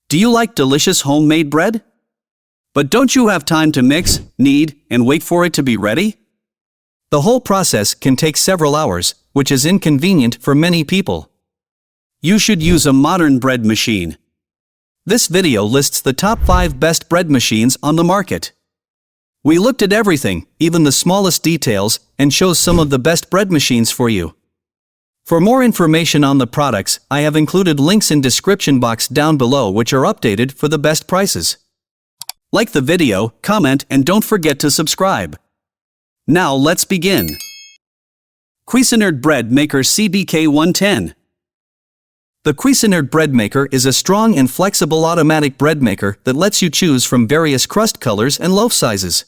Do you like delicious homemade bread? But don't you have time to mix, knead, and wait for it to be ready? The whole process can take several hours, which is inconvenient for many people. You should use a modern bread machine. This video lists the top 5 best bread machines on the market. We looked at everything, even the smallest details, and chose some of the best bread machines for you. For more information on the products, I have included links in description box down below which are updated for the best prices. Like the video, comment, and don't forget to subscribe. Now let's begin. Cuisinart Bread Maker CBK 110. The Cuisinart Bread Maker is a strong and flexible automatic bread maker that lets you choose from various crust colors and loaf sizes.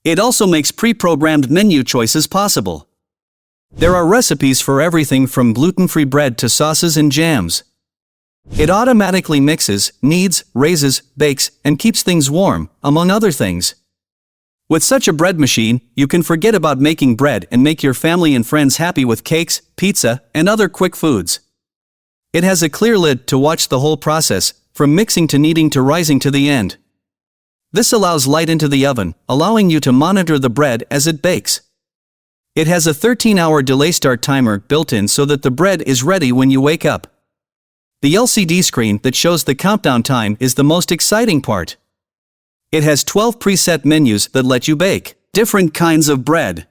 It also makes pre-programmed menu choices possible. There are recipes for everything from gluten-free bread to sauces and jams. It automatically mixes, kneads, raises, bakes, and keeps things warm, among other things. With such a bread machine, you can forget about making bread and make your family and friends happy with cakes, pizza, and other quick foods. It has a clear lid to watch the whole process, from mixing to kneading to rising to the end. This allows light into the oven, allowing you to monitor the bread as it bakes. It has a 13-hour delay start timer built in so that the bread is ready when you wake up. The LCD screen that shows the countdown time is the most exciting part. It has 12 preset menus that let you bake different kinds of bread.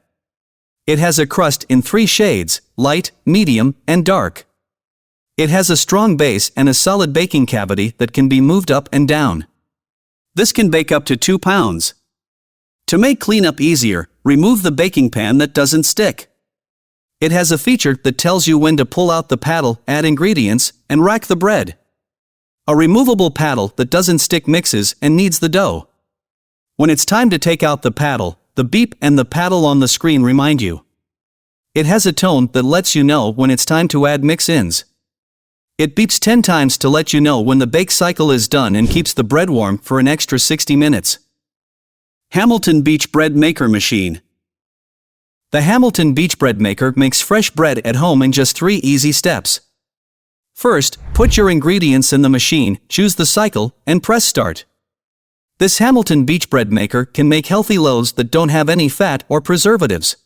It has a crust in 3 shades, light, medium, and dark. It has a strong base and a solid baking cavity that can be moved up and down. This can bake up to 2 pounds. To make cleanup easier, remove the baking pan that doesn't stick. It has a feature that tells you when to pull out the paddle, add ingredients, and rack the bread. A removable paddle that doesn't stick mixes and kneads the dough. When it's time to take out the paddle, the beep and the paddle on the screen remind you. It has a tone that lets you know when it's time to add mix-ins. It beeps 10 times to let you know when the bake cycle is done and keeps the bread warm for an extra 60 minutes. Hamilton Beach Bread Maker Machine. The Hamilton Beach Bread Maker makes fresh bread at home in just 3 easy steps. First, put your ingredients in the machine, choose the cycle, and press start. This Hamilton Beach Bread Maker can make healthy loaves that don't have any fat or preservatives.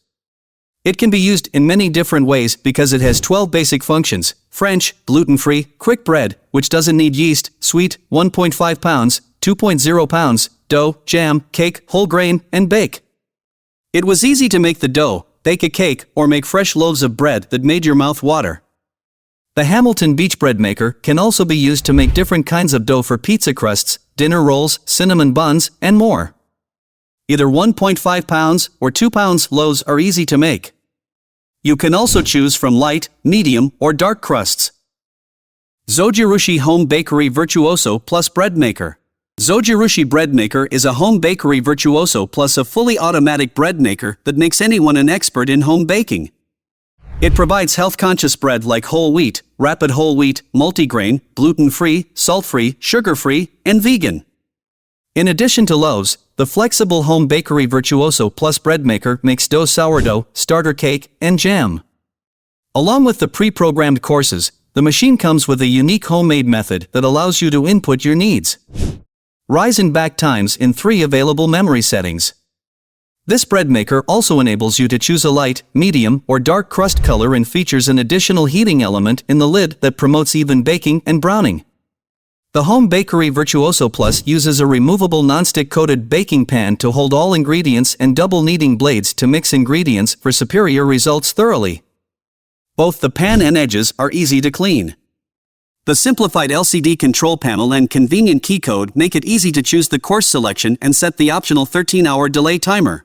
It can be used in many different ways because it has 12 basic functions: French, gluten-free, quick bread, which doesn't need yeast, sweet, 1.5 pounds, 2.0 pounds, dough, jam, cake, whole grain, and bake. It was easy to make the dough, bake a cake, or make fresh loaves of bread that made your mouth water. The Hamilton Beach Bread Maker can also be used to make different kinds of dough for pizza crusts, dinner rolls, cinnamon buns, and more. Either 1.5 pounds or 2 pounds loaves are easy to make. You can also choose from light, medium, or dark crusts. Zojirushi Home Bakery Virtuoso Plus Bread Maker. Zojirushi Bread Maker is a home bakery virtuoso plus a fully automatic bread maker that makes anyone an expert in home baking. It provides health-conscious bread like whole wheat, rapid whole wheat, multigrain, gluten-free, salt-free, sugar-free, and vegan. In addition to loaves, the flexible home bakery virtuoso plus bread maker makes dough sourdough, starter cake, and jam. Along with the pre-programmed courses, the machine comes with a unique homemade method that allows you to input your needs. Rise and back times in 3 available memory settings. This bread maker also enables you to choose a light, medium, or dark crust color and features an additional heating element in the lid that promotes even baking and browning. The Home Bakery Virtuoso Plus uses a removable nonstick coated baking pan to hold all ingredients and double kneading blades to mix ingredients for superior results thoroughly. Both the pan and edges are easy to clean. The simplified LCD control panel and convenient key code make it easy to choose the course selection and set the optional 13-hour delay timer.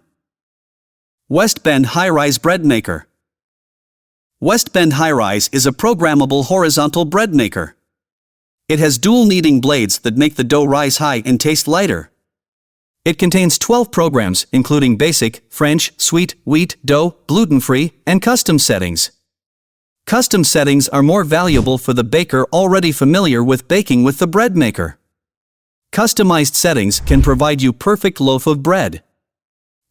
West Bend High-Rise Bread Maker. West Bend High-Rise is a programmable horizontal bread maker. It has dual kneading blades that make the dough rise high and taste lighter. It contains 12 programs including basic, French, sweet, wheat, dough, gluten-free, and custom settings. Custom settings are more valuable for the baker already familiar with baking with the bread maker. Customized settings can provide you perfect loaf of bread.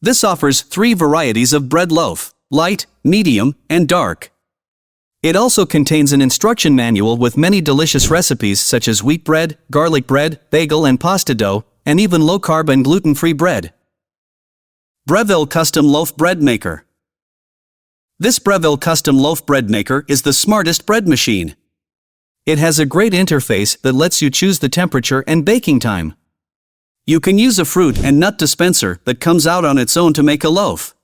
This offers 3 varieties of bread loaf: light, medium, and dark. It also contains an instruction manual with many delicious recipes such as wheat bread, garlic bread, bagel and pasta dough, and even low-carb and gluten-free bread. Breville Custom Loaf Bread Maker. This Breville Custom Loaf Bread Maker is the smartest bread machine. It has a great interface that lets you choose the temperature and baking time. You can use a fruit and nut dispenser that comes out on its own to make a loaf.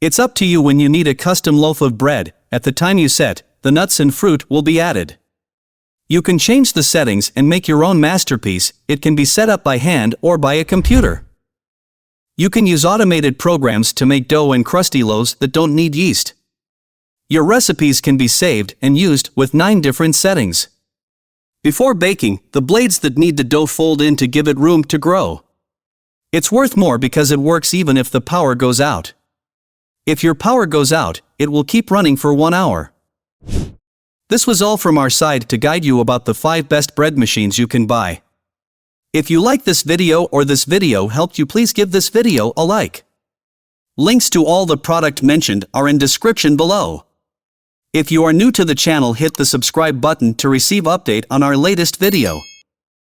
It's up to you when you need a custom loaf of bread. At the time you set, the nuts and fruit will be added. You can change the settings and make your own masterpiece. It can be set up by hand or by a computer. You can use automated programs to make dough and crusty loaves that don't need yeast. Your recipes can be saved and used with 9 different settings. Before baking, the blades that need the dough fold in to give it room to grow. It's worth more because it works even if the power goes out. If your power goes out, it will keep running for 1 hour. This was all from our side to guide you about the 5 best bread machines you can buy. If you like this video or this video helped you, please give this video a like. Links to all the product mentioned are in description below. If you are new to the channel, hit the subscribe button to receive update on our latest video.